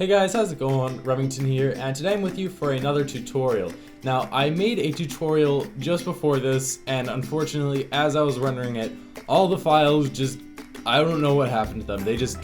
Hey guys, how's it going? Remington here, and today I'm with you for another tutorial. Now, I made a tutorial just before this, and unfortunately, as I was rendering it, all the files I don't know what happened to them. They just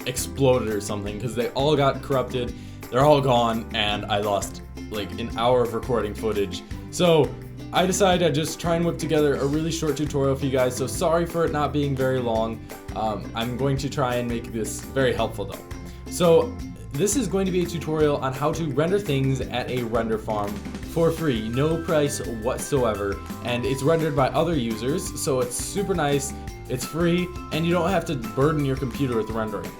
exploded or something, because they all got corrupted, they're all gone, and I lost like an hour of recording footage. So, I decided to just try and whip together a really short tutorial for you guys, so sorry for it not being very long. I'm going to try and make this very helpful though. So this is going to be a tutorial on how to render things at a render farm for free, no price whatsoever, and it's rendered by other users, so it's super nice, it's free, and you don't have to burden your computer with rendering.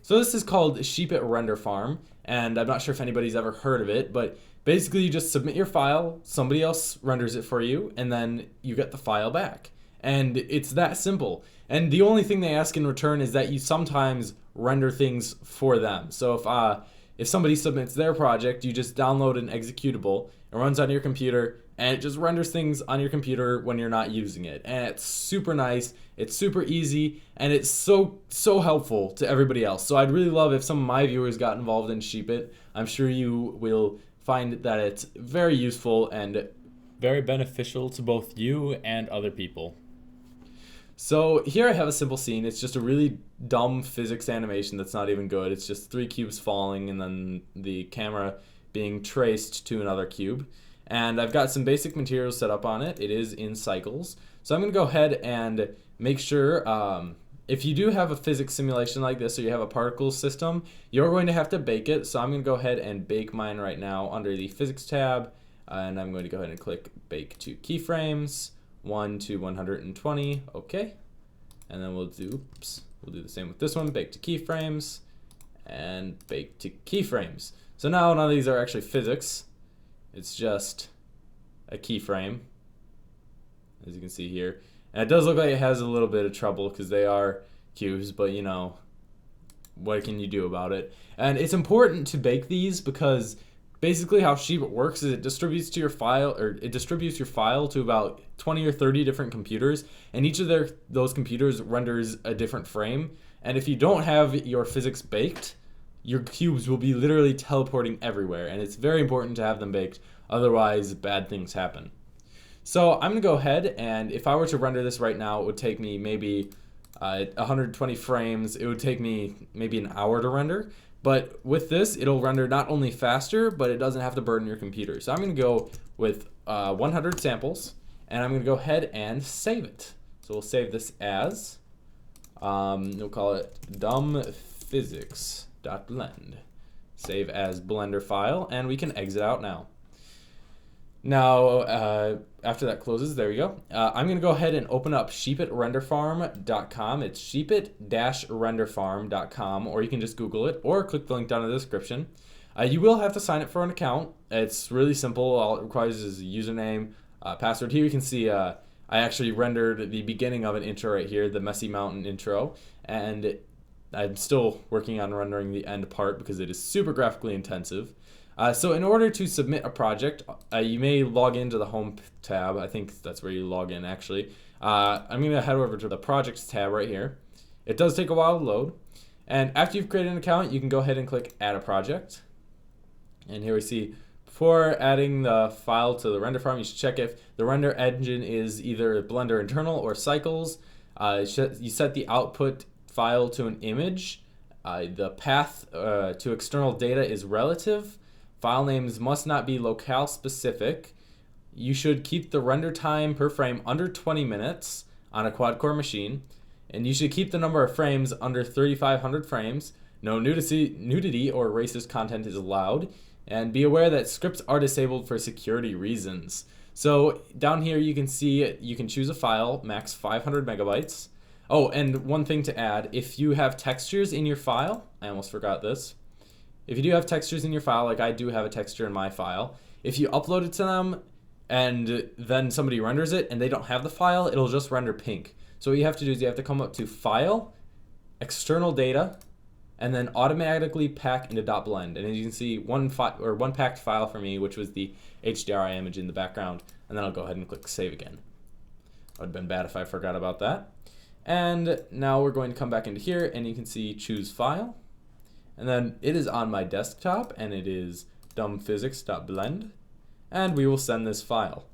So this is called Sheep at Render Farm, and I'm not sure if anybody's ever heard of it, but basically you just submit your file, somebody else renders it for you, and then you get the file back. And it's that simple. And the only thing they ask in return is that you sometimes render things for them. So if somebody submits their project, you just download an executable, it runs on your computer, and it just renders things on your computer when you're not using it. And it's super nice, it's super easy, and it's so helpful to everybody else. So I'd really love if some of my viewers got involved in Sheepit. I'm sure you will find that it's very useful and very beneficial to both you and other people. So here I have a simple scene. It's just a really dumb physics animation that's not even good. It's just 3 cubes falling and then the camera being traced to another cube. And I've got some basic materials set up on it. It is in cycles. So I'm going to go ahead and make sure, if you do have a physics simulation like this, or you have a particle system, you're going to have to bake it. So I'm going to go ahead and bake mine right now under the physics tab. And I'm going to go ahead and click bake to keyframes, 1 to 120, okay. And then we'll do the same with this one, bake to keyframes, and bake to keyframes. So now none of these are actually physics. It's just a keyframe, as you can see here. And it does look like it has a little bit of trouble because they are cubes, but you know, what can you do about it? And it's important to bake these because basically how Sheepit works is it distributes your file to about 20 or 30 different computers, and each of those computers renders a different frame. And if you don't have your physics baked, your cubes will be literally teleporting everywhere, and it's very important to have them baked, otherwise bad things happen. So I'm gonna go ahead, and if I were to render this right now, it would take me maybe 120 frames. It would take me maybe an hour to render, but with this, it'll render not only faster, but it doesn't have to burden your computer. So I'm gonna go with 100 samples, and I'm gonna go ahead and save it. So we'll save this as, we'll call it dumbphysics.blend. Save as Blender file, and we can exit out now. Now, after that closes, there we go. I'm going to go ahead and open up sheepitrenderfarm.com. It's sheepit-renderfarm.com, or you can just Google it, or click the link down in the description. You will have to sign up for an account. It's really simple. All it requires is a username, password. Here you can see I actually rendered the beginning of an intro right here, the Messy Mountain intro, and I'm still working on rendering the end part because it is super graphically intensive. So in order to submit a project, you may log into the Home tab. I think that's where you log in actually. I'm going to head over to the Projects tab right here. It does take a while to load. And after you've created an account, you can go ahead and click Add a Project. And here we see, before adding the file to the render farm, you should check if the render engine is either Blender Internal or Cycles. You set the output file to an image. The path to external data is relative. File names must not be locale specific. You should keep the render time per frame under 20 minutes on a quad-core machine. And you should keep the number of frames under 3,500 frames. No nudity or racist content is allowed. And be aware that scripts are disabled for security reasons. So down here you can see you can choose a file, max 500 megabytes. Oh, and one thing to add, if you have textures in your file, I almost forgot this. If you do have textures in your file, like I do have a texture in my file, if you upload it to them and then somebody renders it and they don't have the file, it'll just render pink. So what you have to do is you have to come up to File, External Data, and then automatically pack into .blend. And as you can see, one packed file for me, which was the HDRI image in the background. and then I'll go ahead and click save again. It would have been bad if I forgot about that. And now we're going to come back into here, and you can see choose file, and then it is on my desktop, and it is dumbphysics.blend, and we will send this file.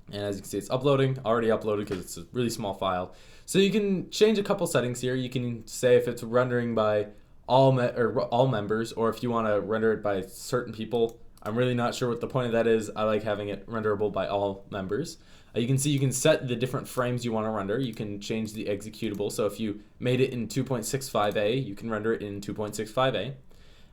And as you can see, it's uploading, already uploaded because it's a really small file. So you can change a couple settings here. You can say if it's rendering by all members, or if you want to render it by certain people. I'm really not sure what the point of that is. I like having it renderable by all members. You can see you can set the different frames you want to render. You can change the executable. So if you made it in 2.65A, you can render it in 2.65A.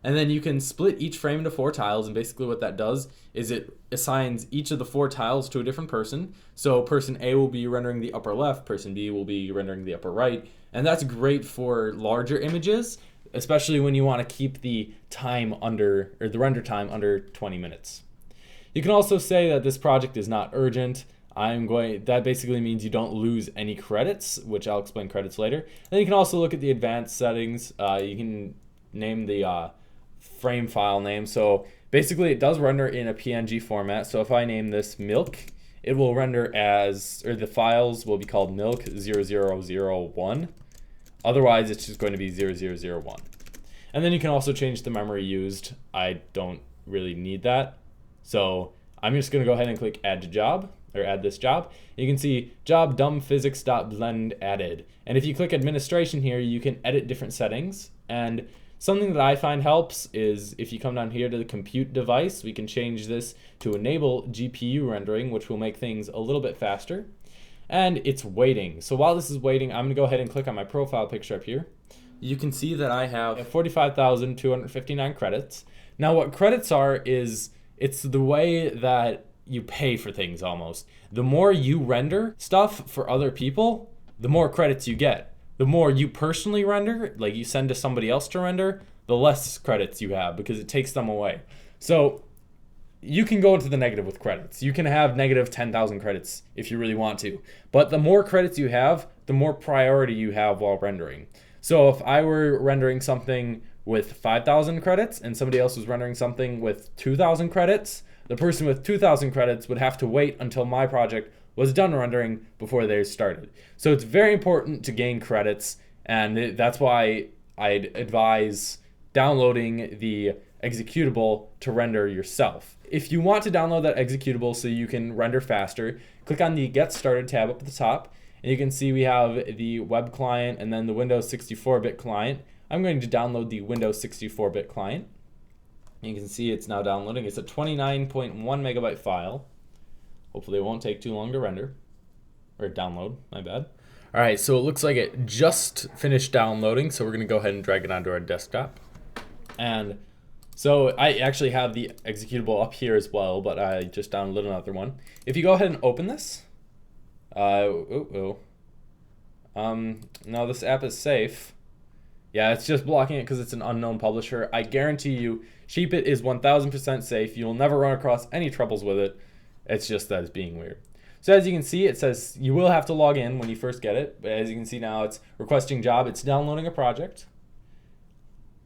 And then you can split each frame into 4 tiles, and basically what that does is it assigns each of the 4 tiles to a different person. So person A will be rendering the upper left, person B will be rendering the upper right, and that's great for larger images, especially when you want to keep the time under, or the render time under 20 minutes. You can also say that this project is not urgent. That basically means you don't lose any credits, which I'll explain credits later. Then you can also look at the advanced settings. You can name the frame file name. So basically it does render in a PNG format. So if I name this milk, it will render as, or the files will be called milk0001. Otherwise it's just going to be 0001. And then you can also change the memory used. I don't really need that. So I'm just going to go ahead and click add to job, or add this job. You can see job dumbphysics.blend added. And if you click administration here, you can edit different settings. And something that I find helps is if you come down here to the compute device, we can change this to enable GPU rendering, which will make things a little bit faster. And it's waiting. So while this is waiting, I'm gonna go ahead and click on my profile picture up here. You can see that I have 45,259 credits. Now what credits are is, it's the way that you pay for things almost. The more you render stuff for other people, the more credits you get. The more you personally render, like you send to somebody else to render, the less credits you have because it takes them away. So you can go into the negative with credits. You can have negative 10,000 credits if you really want to. But the more credits you have, the more priority you have while rendering. So if I were rendering something with 5,000 credits and somebody else was rendering something with 2,000 credits, the person with 2,000 credits would have to wait until my project was done rendering before they started. So it's very important to gain credits, and that's why I'd advise downloading the executable to render yourself. If you want to download that executable so you can render faster, click on the Get Started tab up at the top, and you can see we have the web client and then the Windows 64-bit client. I'm going to download the Windows 64-bit client. You can see it's now downloading. It's a 29.1 megabyte file. Hopefully it won't take too long to render, or download, my bad. All right, so it looks like it just finished downloading, so we're gonna go ahead and drag it onto our desktop. And so I actually have the executable up here as well, but I just downloaded another one. If you go ahead and open this, no, this app is safe. Yeah, it's just blocking it because it's an unknown publisher. I guarantee you, Sheepit is 1000% safe. You'll never run across any troubles with it. It's just that it's being weird. So as you can see, it says you will have to log in when you first get it. But as you can see now, it's requesting job. It's downloading a project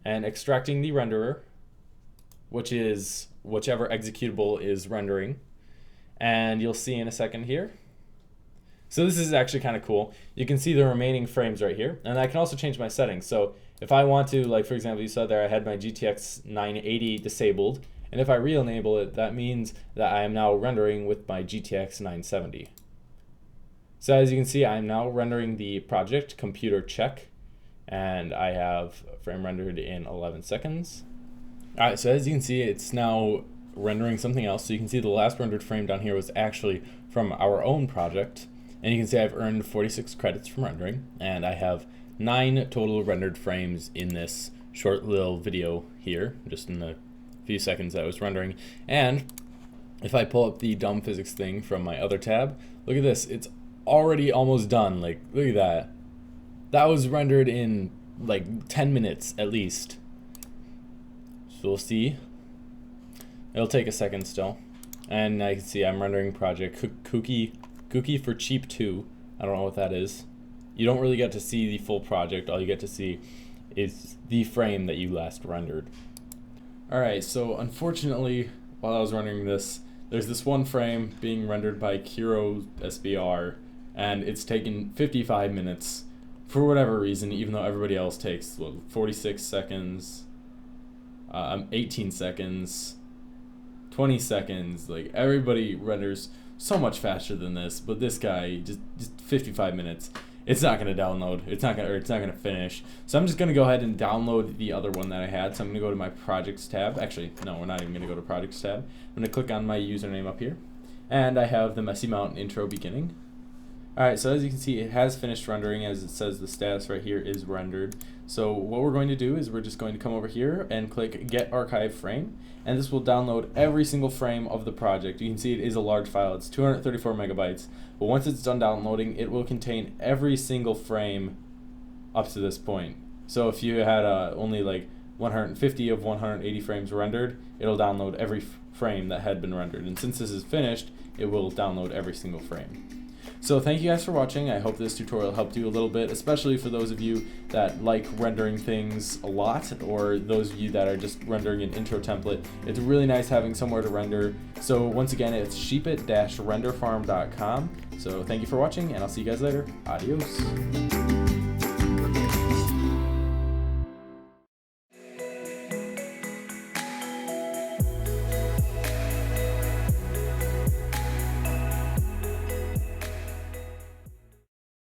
and extracting the renderer, which is whichever executable is rendering. And you'll see in a second here. So this is actually kind of cool. You can see the remaining frames right here. And I can also change my settings. So if I want to, like for example, you saw there I had my GTX 980 disabled. And if I re-enable it, that means that I am now rendering with my GTX 970. So as you can see, I'm now rendering the project computer check, and I have frame rendered in 11 seconds. All right, so as you can see, it's now rendering something else. So you can see the last rendered frame down here was actually from our own project. And you can see I've earned 46 credits from rendering, and I have 9 total rendered frames in this short little video here, just in the few seconds that I was rendering. And if I pull up the dumb physics thing from my other tab, look at this, it's already almost done. Like, look at that. That was rendered in like 10 minutes at least. So we'll see. It'll take a second still. And I can see I'm rendering project Cookie for Cheap 2. I don't know what that is. You don't really get to see the full project. All you get to see is the frame that you last rendered. Alright, so unfortunately, while I was rendering this, there's this one frame being rendered by Kiro SBR, and it's taken 55 minutes for whatever reason, even though everybody else takes 46 seconds, 18 seconds, 20 seconds. Like, everybody renders so much faster than this, but this guy just 55 minutes. It's not going to download. It's not going to finish. So I'm just going to go ahead and download the other one that I had. So I'm going to go to my projects tab. Actually, no, we're not even going to go to projects tab. I'm going to click on my username up here, and I have the Messy Mountain intro beginning. Alright, so as you can see, it has finished rendering, as it says the status right here is rendered. So what we're going to do is we're just going to come over here and click Get Archive Frame, and this will download every single frame of the project. You can see it is a large file. It's 234 megabytes, but once it's done downloading, it will contain every single frame up to this point. So if you had only like 150 of 180 frames rendered, it'll download every frame that had been rendered. And since this is finished, it will download every single frame. So thank you guys for watching. I hope this tutorial helped you a little bit, especially for those of you that like rendering things a lot, or those of you that are just rendering an intro template. It's really nice having somewhere to render. So once again, it's sheepit-renderfarm.com. So thank you for watching, and I'll see you guys later. Adios.